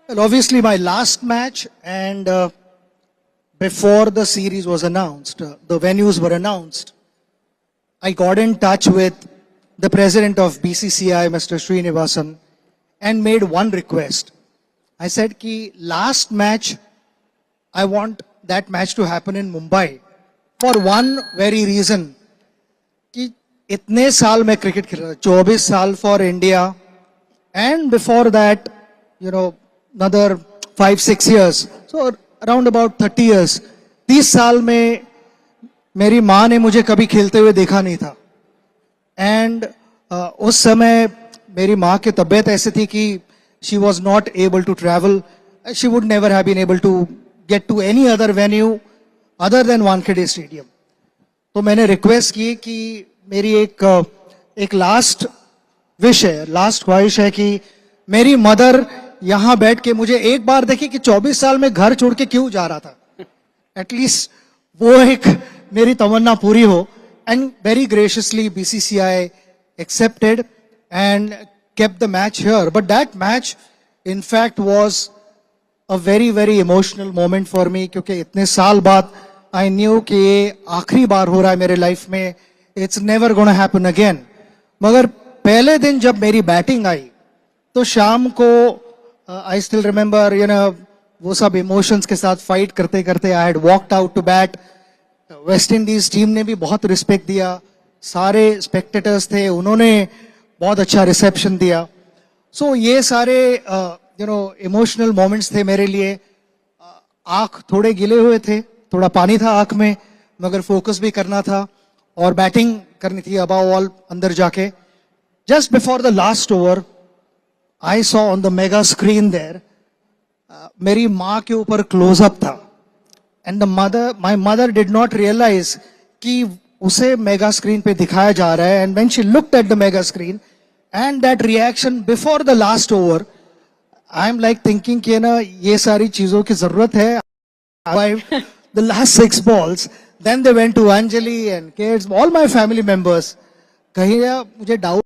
Well, obviously, my last match and before the series was announced, the venues were announced, I got in touch with the president of BCCI, Mr. Srinivasan, and made one request. I said, ki last match, I want that match to happen in Mumbai for one very reason. कि इतने साल मैं cricket खेल रहा, 24 साल for India, and before that, another 5-6 years, so around about 30 years. 30 साल में मेरी माँ ने मुझे कभी खेलते हुए देखा नहीं था. एंड उस समय मेरी माँ की तबीयत ऐसी थी कि she was not able to travel. She would never have been able to get to any other venue other than Wankhede Stadium. तो मैंने रिक्वेस्ट की कि मेरी एक लास्ट विश है, लास्ट ख्वाहिश है कि मेरी मदर यहाँ बैठ के मुझे एक बार देखी कि 24 साल में घर छोड़ के क्यों जा रहा था. एटलीस्ट वो एक मेरी तमन्ना पूरी हो. And very graciously BCCI accepted and kept the match here. But that match, in fact, was a very, very emotional moment for me क्योंकि इतने साल बाद I knew कि ये आखिरी बार हो रहा है मेरे लाइफ में. It's never gonna happen again. मगर पहले दिन जब मेरी बैटिंग आई तो शाम को I still remember, वो सब इमोशंस के साथ फाइट करते करते I had walked out to bat. West Indies team ने भी बहुत रिस्पेक्ट दिया, सारे स्पेक्टेटर्स थे, उन्होंने बहुत अच्छा रिसेप्शन दिया. सो ये सारे इमोशनल मोमेंट्स थे मेरे लिए. आंख थोड़े गिले हुए थे, थोड़ा पानी था आंख में, मगर फोकस भी करना था और बैटिंग करनी थी अबव ऑल अंदर जाके. Just before the last over I saw on the mega screen there, मेरी माँ के ऊपर क्लोजअप था. And my mother did not realize कि उसे मेगा स्क्रीन पे दिखाया जा रहा है. And when she looked at the mega screen and that reaction before the last over, I'm like thinking कि ना ये सारी चीजों की जरूरत है. The last 6 balls, then they went to Anjali and kids, all my family members. कहीं मुझे डाउट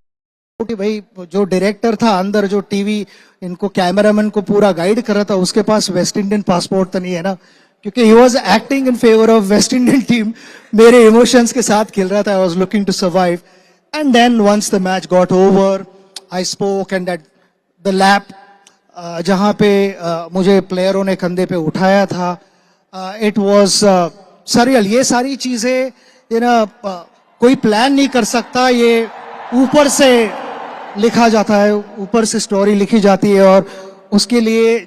कि भाई जो डायरेक्टर था अंदर, जो टीवी इनको कैमरामैन को पूरा गाइड कर रहा था, उसके पास वेस्ट इंडियन पासपोर्ट तो नहीं है ना, क्योंकि he was acting in favor of West Indian team. मेरे इमोशंस के साथ खेल रहा था. I was looking to survive. And then once the match got over, I spoke and that the lap जहाँ पे मुझे प्लेयरों ने कंधे पे उठाया था, it was surreal. ये सारी चीजें कोई प्लान नहीं कर सकता, ये ऊपर से लिखा जाता है, ऊपर से स्टोरी लिखी जाती है. और उसके लिए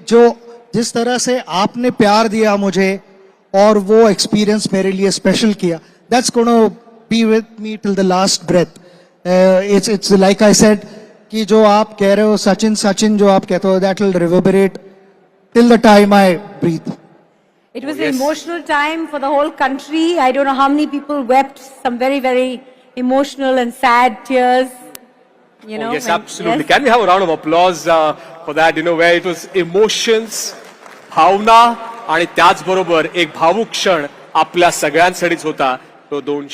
जिस तरह से आपने प्यार दिया मुझे और वो एक्सपीरियंस मेरे लिए स्पेशल किया, that's gonna be with me till the last breath. It's like I said कि जो आप कह रहे हो सचिन जो आप कहते हो, that will reverberate till the time I breathe. It was an emotional time for the whole country. I don't know how many people wept, some very, very emotional and sad tears. Yes, absolutely. Yes. Can we have a round of applause for that, where it was emotions, भावना आणि त्याचबरोबर एक भावुक क्षण आपल्या सगळ्यांसाठीच होता. तो 2